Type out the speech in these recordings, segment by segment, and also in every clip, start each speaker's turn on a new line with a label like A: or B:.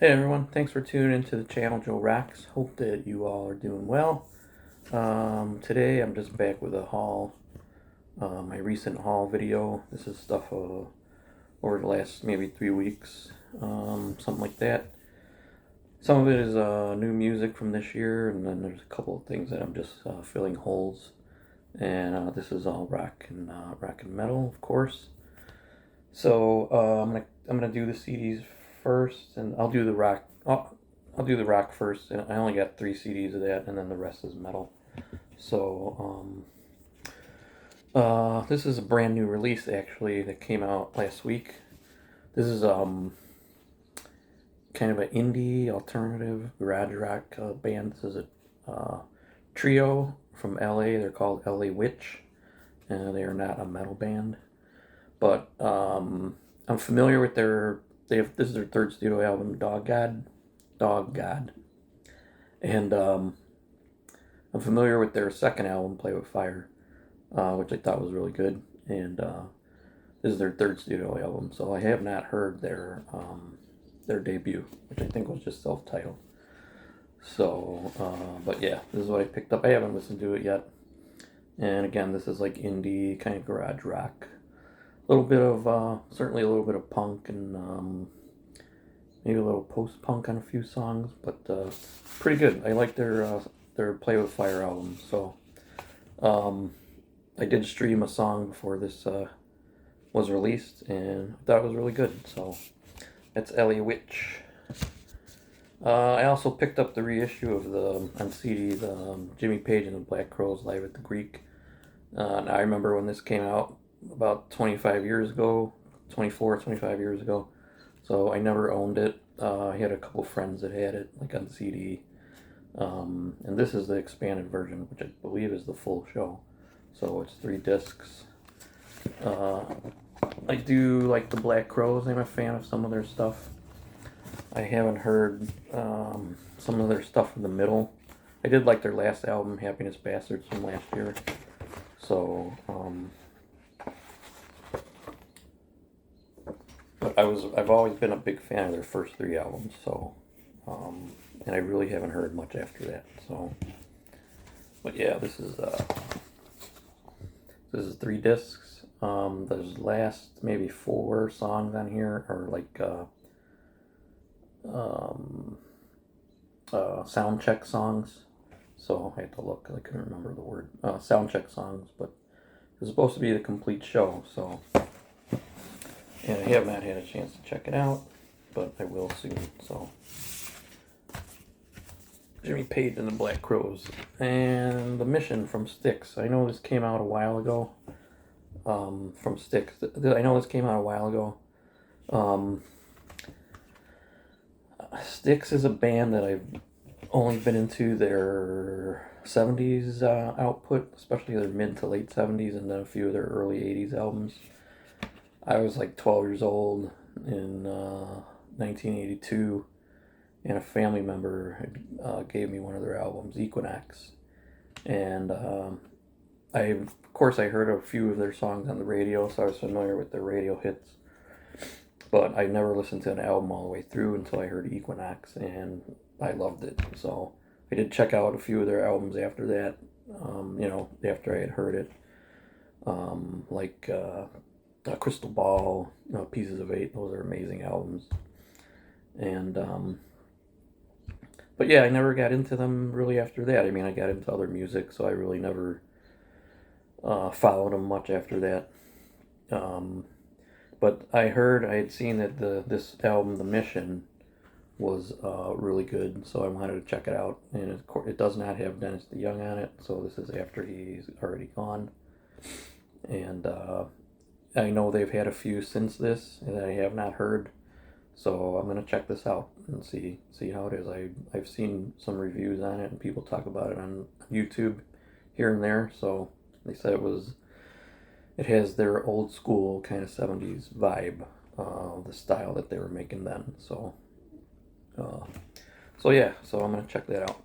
A: Hey everyone, thanks for tuning into the channel Joe Rocks. Hope that you all are doing well. Today I'm just back with a haul, my recent haul video. This is stuff over the last maybe 3 weeks, something like that. Some of it is new music from this year, and then there's a couple of things that I'm just filling holes. And this is all rock and metal, of course. So I'm gonna do the CDs first, and I'll do the rock. I'll do the rock first, and I only got 3 CDs of that, and then the rest is metal. So this is a brand new release actually that came out last week. This is kind of an indie alternative garage rock band. This is a trio from LA. They're called LA Witch, and they are not a metal band. But I'm familiar with this is their third studio album, Dog God, and I'm familiar with their second album, Play with Fire, which I thought was really good, and this is their third studio album, so I have not heard their debut, which I think was just self-titled. So, but yeah, this is what I picked up. I haven't listened to it yet, and again, this is like indie kind of garage rock. A little bit of certainly a little bit of punk and maybe a little post punk on a few songs, but pretty good. I like their Play with Fire album. So I did stream a song before this was released, and I thought it was really good. So that's Ellie Witch. I also picked up the reissue of the on CD, the Jimmy Page and the Black Crowes Live at the Greek. And I remember when this came out about 25 years ago, 25 years ago. So I never owned it. I had a couple friends that had it, like on CD. And this is the expanded version, which I believe is the full show. So it's 3 discs. I do like the Black Crowes. I'm a fan of some of their stuff. I haven't heard some of their stuff in the middle. I did like their last album, Happiness Bastards, from last year. So, but I've always been a big fan of their first 3 albums. So, and I really haven't heard much after that. So, but yeah, this is 3 discs. There's last maybe 4 songs on here are like sound check songs. So I had to look. I couldn't remember the word. Sound check songs, but it's supposed to be the complete show. So, and I have not had a chance to check it out, but I will soon. So, Jimmy Page and the Black Crowes, and The Mission from Styx. I know this came out a while ago. From Styx. I know this came out a while ago. Styx is a band that I've only been into their 70s output, especially their mid to late 70s, and then a few of their early 80s albums. I was like 12 years old in 1982, and a family member gave me one of their albums, Equinox. And of course, I heard a few of their songs on the radio, so I was familiar with their radio hits. But I never listened to an album all the way through until I heard Equinox, and I loved it. So I did check out a few of their albums after that, after I had heard it. Like Crystal Ball, Pieces of Eight, those are amazing albums. And, but yeah, I never got into them really after that. I mean, I got into other music, so I really never followed them much after that. But I had seen that this album, The Mission, was really good, so I wanted to check it out. And it does not have Dennis DeYoung on it, so this is after he's already gone. And I know they've had a few since this that I have not heard, so I'm gonna check this out and see how it is. I've seen some reviews on it and people talk about it on YouTube here and there. So they said it has their old school kind of 70s vibe, the style that they were making then. So, yeah, so I'm going to check that out,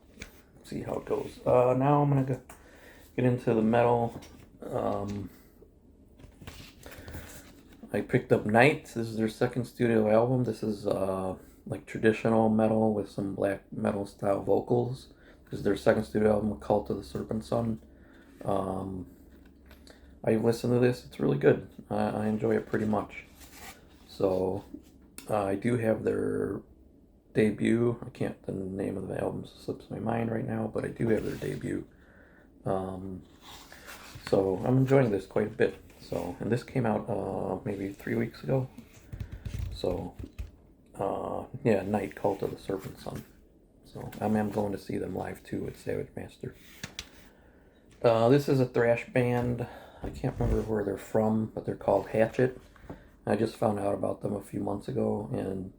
A: see how it goes. Now I'm going to get into the metal. I picked up Night. This is their second studio album. This is like traditional metal with some black metal style vocals. This is their second studio album, Cult of the Serpent Sun. I listened to this. It's really good. I enjoy it pretty much. So I do have their debut. I can't, the name of the album slips my mind right now, but I do have their debut. So I'm enjoying this quite a bit. So, and this came out maybe 3 weeks ago. So yeah, Night, Cult of the Serpent Sun. So I'm going to see them live too at Savage Master. This is a thrash band. I can't remember where they're from, but they're called Hatchet. I just found out about them a few months ago, and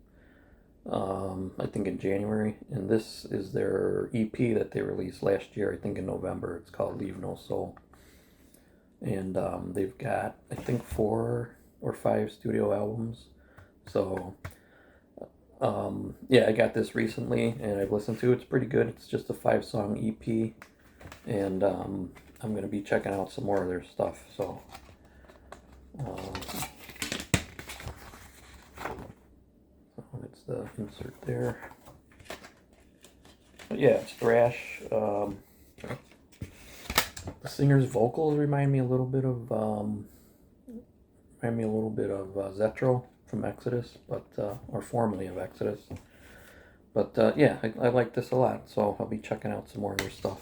A: I think in January. And this is their EP that they released last year, I think in November. It's called Leave No Soul. And they've got, I think, 4 or 5 studio albums. So yeah, I got this recently and I've listened to it. It's pretty good. It's just a 5-song EP, and I'm gonna be checking out some more of their stuff. So it's the insert there. But yeah, it's thrash. The singer's vocals remind me a little bit of Zetro from Exodus, but or formerly of Exodus. But yeah, I like this a lot, so I'll be checking out some more of their stuff.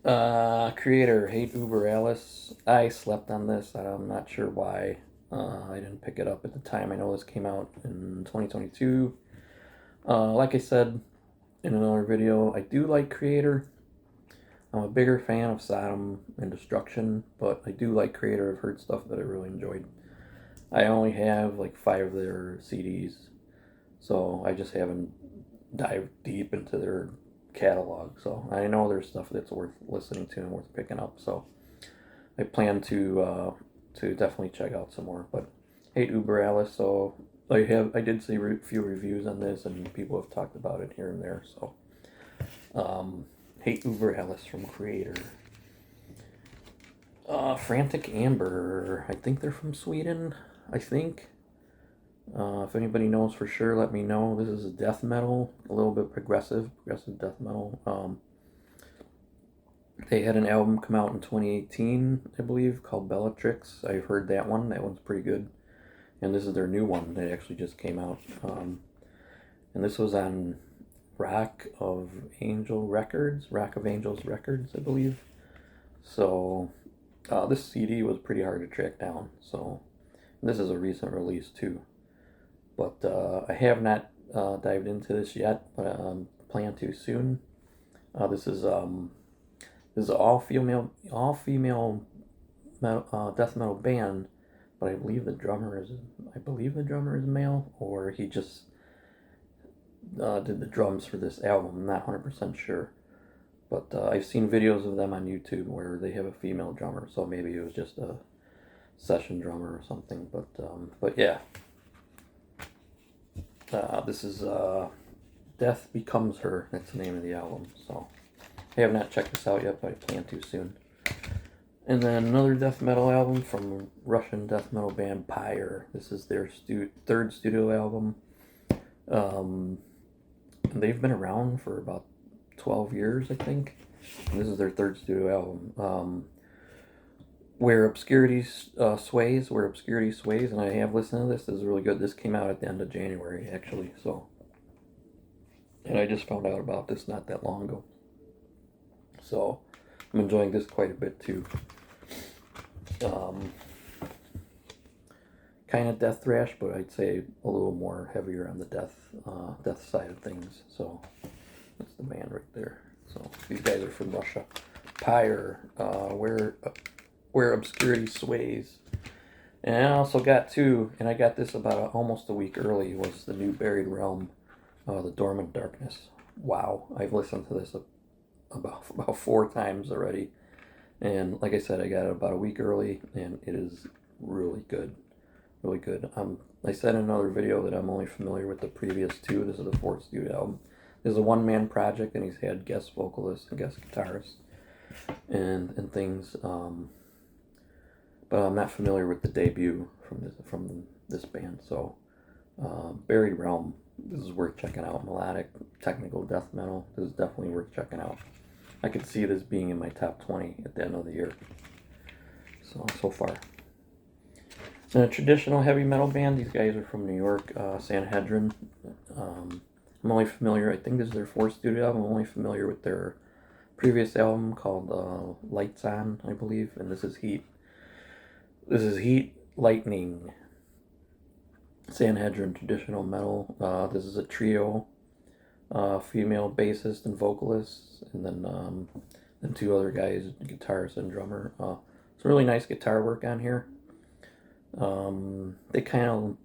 A: Kreator, Hate Uber Alice. I slept on this. I'm not sure why. I didn't pick it up at the time. I know this came out in 2022. Like I said in another video, I do like Kreator. I'm a bigger fan of Sodom and Destruction, but I do like Kreator. I've heard stuff that I really enjoyed. I only have like 5 of their CDs, so I just haven't dived deep into their catalog. So I know there's stuff that's worth listening to and worth picking up. So I plan to definitely check out some more. But Hate Uber Alice. So I did see a few reviews on this, and people have talked about it here and there. So Hate Uber Alice from Kreator. Frantic Amber. I think they're from Sweden. I think. If anybody knows for sure, let me know. This is a death metal, a little bit progressive death metal. They had an album come out in 2018, I believe, called Bellatrix. I've heard that one. That one's pretty good. And this is their new one that actually just came out. And this was on Rock of Angels Records, I believe. So this CD was pretty hard to track down. So this is a recent release too. But I have not dived into this yet, but plan to soon. This is an all female death metal band, but I believe the drummer is male, or he just did the drums for this album. I'm not 100% sure, but I've seen videos of them on YouTube where they have a female drummer, so maybe it was just a session drummer or something. But yeah. This is Death Becomes Her. That's the name of the album. So I have not checked this out yet, but I plan to soon. And then another death metal album from Russian death metal band Pyre. This is their third studio album. They've been around for about 12 years, I think. And this is their third studio album. Where Obscurity Sways, and I have listened to this. This is really good. This came out at the end of January, actually, so. And I just found out about this not that long ago. So, I'm enjoying this quite a bit, too. Kind of death thrash, but I'd say a little more heavier on the death side of things. So, that's the band right there. So, these guys are from Russia. Pyre, where Obscurity Sways. And I also got and I got this about almost a week early, was the new Buried Realm, The Dormant Darkness. Wow, I've listened to this about 4 times already. And like I said, I got it about a week early, and it is really good. Really good. I said in another video that I'm only familiar with the previous 2. This is the 4th studio album. This is a one-man project, and he's had guest vocalists and guest guitarists and things. But I'm not familiar with the debut from this band. So, Buried Realm, This is worth checking out. Melodic, technical death metal. This is definitely worth checking out. I could see this being in my top 20 at the end of the year. So far. And a traditional heavy metal band. These guys are from New York, Sanhedrin. I'm only familiar, I think this is their fourth studio album. I'm only familiar with their previous album called Lights On, I believe. And this is Heat. This is Heat Lightning. Sanhedrin traditional metal. This is a trio. Female bassist and vocalist. And then two other guys, guitarist and drummer. Some really nice guitar work on here. They kind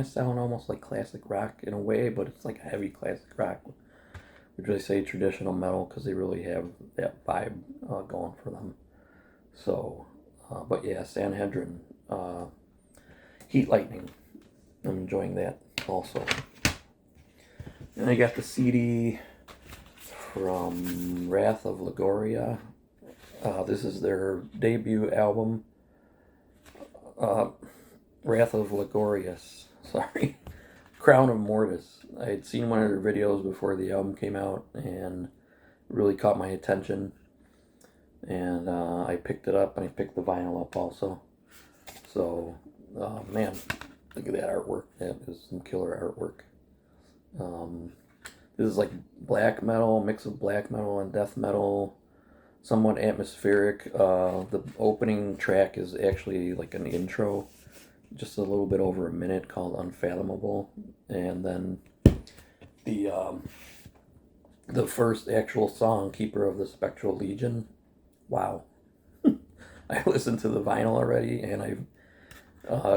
A: of sound almost like classic rock in a way, but it's like heavy classic rock, which I say traditional metal because they really have that vibe going for them. So, but yeah, Sanhedrin, Heat Lightning. I'm enjoying that also. And I got the CD from Wrath of Logarius. This is their debut album. Wrath of Logarius. Sorry. Crown of Mortis. I had seen one of their videos before the album came out and really caught my attention. And I picked it up and I picked the vinyl up also. So, man, look at that artwork. That is some killer artwork. This is like black metal, mix of black metal and death metal. Somewhat atmospheric. The opening track is actually like an intro, just a little bit over a minute, called Unfathomable, and then the first actual song, Keeper of the Spectral Legion. Wow. I listened to the vinyl already, and I've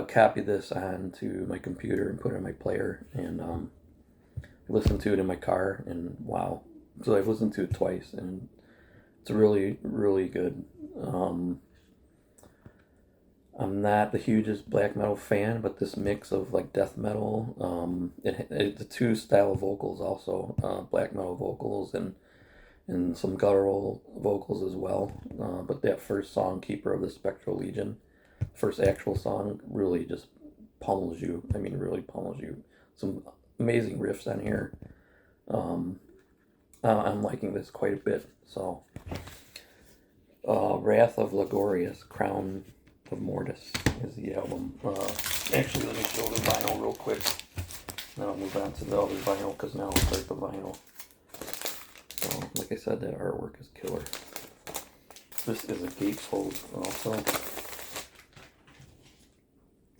A: copied this onto my computer and put it in my player, and listened to it in my car, and wow. So I've listened to it twice, and it's really, really good. I'm not the hugest black metal fan, but this mix of like death metal, the two style of vocals also, black metal vocals and some guttural vocals as well. But that first song, Keeper of the Spectral Legion, first actual song, really just pummels you. I mean, really pummels you. Some amazing riffs on here. I'm liking this quite a bit. So, Wrath of Logarius, Crown of Mortis is the album. Actually, let me show the vinyl real quick. Then I'll move on to the other vinyl because now I'll start the vinyl. So, like I said, that artwork is killer. This is a gatefold also.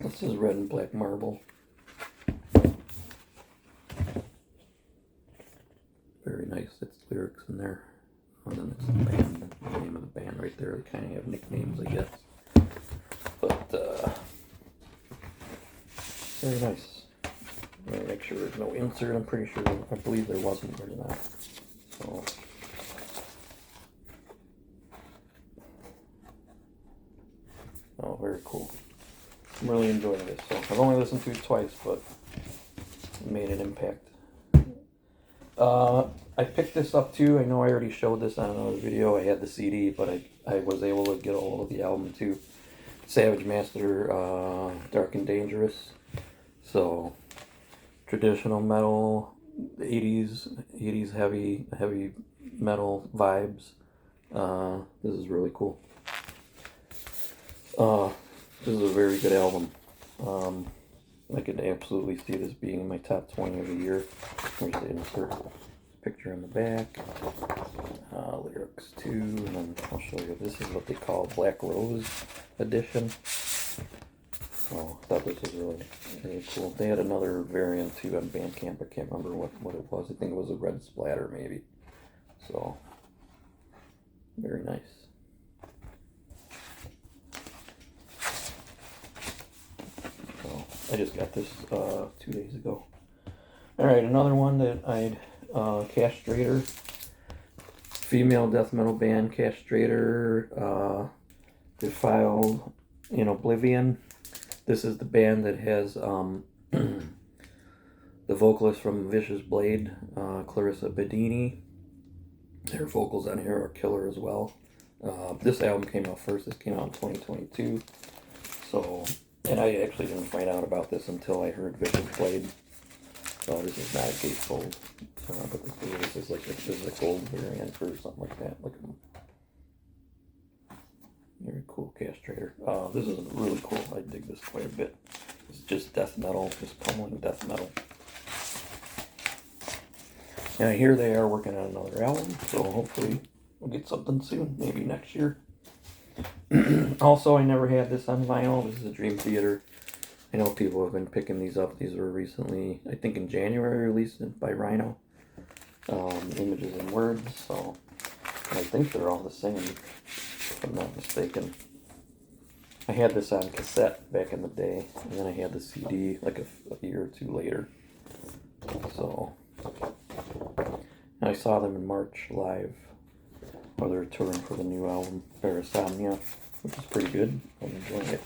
A: This is red and black marble. Very nice. It's lyrics in there. And then it's the band, the name of the band right there. They kind of have nicknames, I guess. But, very nice. Let me make sure there's no insert. I'm pretty sure, I believe there wasn't. There's not. So, oh, very cool. I'm really enjoying this. So, I've only listened to it twice, but it made an impact. I picked this up too. I know I already showed this on another video. I had the CD, but I was able to get a hold of the album too. Savage Master, Dark and Dangerous. So, traditional metal, 80s heavy metal vibes. This is really cool. This is a very good album. I could absolutely see this being in my top 20 of the year. Here's the insert picture in the back. Lyrics too, and then I'll show you. This is what they call Black Rose Edition. So I thought this was really, really cool. They had another variant too on Bandcamp. I can't remember what it was. I think it was a red splatter maybe. So very nice. I just got this 2 days ago. Alright, another one that I'd Castrator. Female death metal band, Castrator, Defiled in Oblivion. This is the band that has the vocalist from Vicious Blade, Clarissa Bedini. Her vocals on here are killer as well. This album came out first. This came out in 2022. So, and I actually didn't find out about this until I heard Vicious Blade. So this is not a gatefold, but this is like this is a gold variant or something like that. Look at them. Very cool castrator. This is really cool. I dig this quite a bit. It's just death metal, just pummeling death metal. Now here they are working on another album, so hopefully we'll get something soon, maybe next year. Also, I never had this on vinyl. This is a Dream Theater. I know people have been picking these up. These were recently, I think in January, released by Rhino. Images and Words, so I think they're all the same, if I'm not mistaken. I had this on cassette back in the day, and then I had the CD like a year or two later. So I saw them in March live, while they were touring for the new album, Parasomnia, which is pretty good. I'm enjoying it.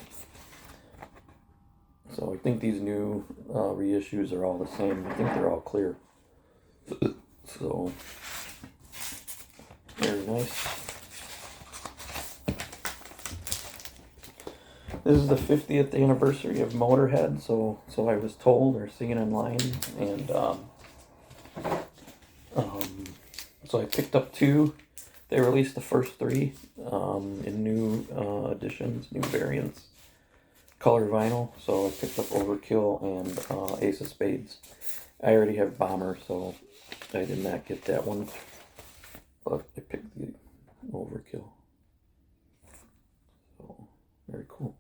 A: So I think these new reissues are all the same. I think they're all clear. So, very nice. This is the 50th anniversary of Motorhead, so I was told, or seen online, and so I picked up 2. They released the first 3 in new editions, new variants, color vinyl. So I picked up Overkill and Ace of Spades. I already have Bomber, so I did not get that one, but I picked the Overkill. So very cool.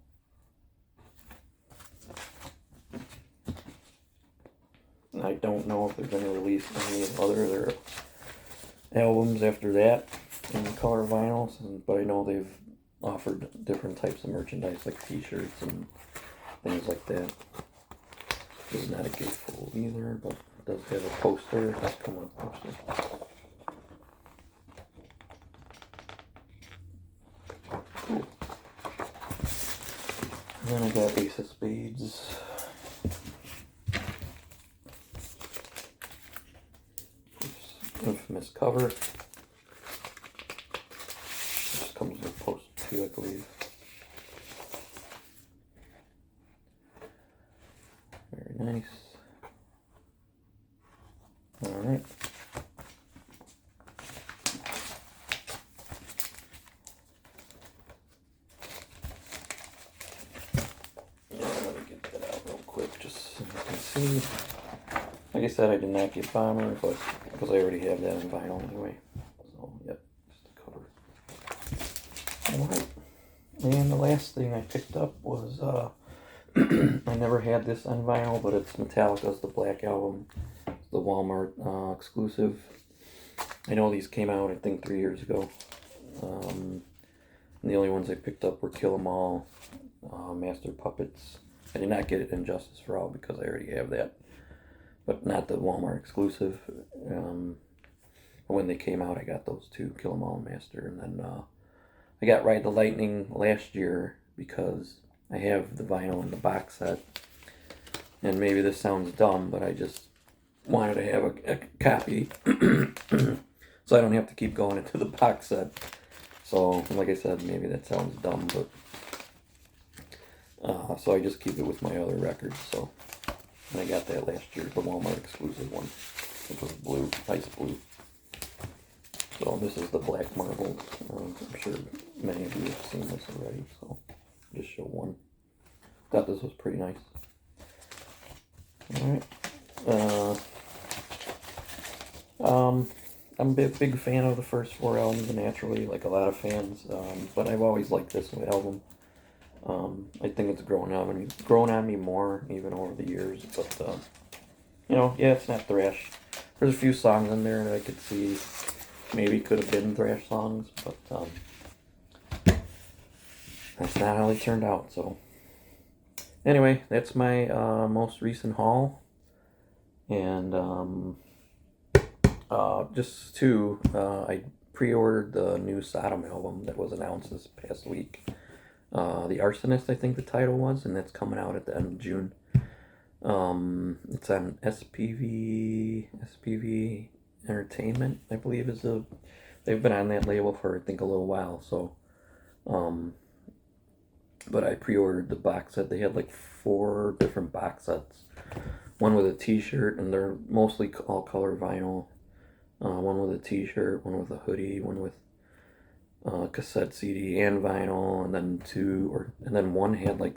A: I don't know if they're going to release any other of their albums after that in color vinyls, but I know they've offered different types of merchandise like t-shirts and things like that. This is not a gatefold either, but it does have a poster. It does come with a poster. Cool. And then I got Ace of Spades. Infamous cover. This comes with a poster too, I believe. Very nice. Alright. Yeah, let me get that out real quick just so you can see. Like I said, I did not get Bomber, but because I already have that in vinyl anyway. So, yep, just the cover. Alright. And the last thing I picked up was, I never had this on vinyl, but it's Metallica's The Black Album. It's the Walmart exclusive. I know these came out, I think, 3 years ago. And the only ones I picked up were Kill 'Em All, Master Puppets. I did not get Injustice for All because I already have that. But not the Walmart exclusive. When they came out, I got those 2, Kill 'Em All and Master. And then I got Ride the Lightning last year because I have the vinyl in the box set. And maybe this sounds dumb, but I just wanted to have a copy so I don't have to keep going into the box set. So, like I said, maybe that sounds dumb, but so I just keep it with my other records. So, and I got that last year, the Walmart exclusive one, which was blue, ice blue. So this is the Black Marble. I'm sure many of you have seen this already, so I'll just show one. Thought this was pretty nice. Alright. I'm a big fan of the first 4 albums, naturally, like a lot of fans, but I've always liked this album. I think it's grown on me more, even over the years, but, you know, yeah, it's not thrash. There's a few songs in there that I could see maybe could have been thrash songs, but, that's not how they turned out, so. Anyway, that's my, most recent haul, and, just to, I pre-ordered the new Sodom album that was announced this past week. The Arsonist, I think the title was, and that's coming out at the end of June. It's on SPV Entertainment, I believe they've been on that label for, I think, a little while, so, but I pre-ordered the box set. They had like 4 different box sets, one with a t-shirt, and they're mostly all color vinyl. One with a t-shirt, one with a hoodie, one with cassette CD and vinyl, and then one had like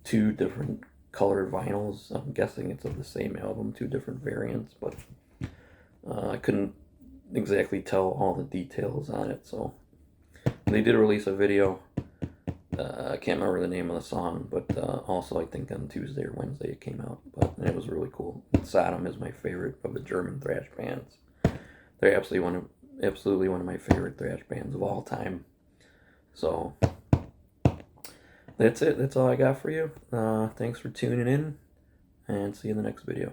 A: two different colored vinyls. I'm guessing it's of the same album, two different variants, but I couldn't exactly tell all the details on it. So they did release a video. I can't remember the name of the song, but also I think on Tuesday or Wednesday it came out. But it was really cool. Sodom is my favorite of the German thrash bands. They're absolutely one of my favorite thrash bands of all time. So that's it. That's all I got for you. Thanks for tuning in, and see you in the next video.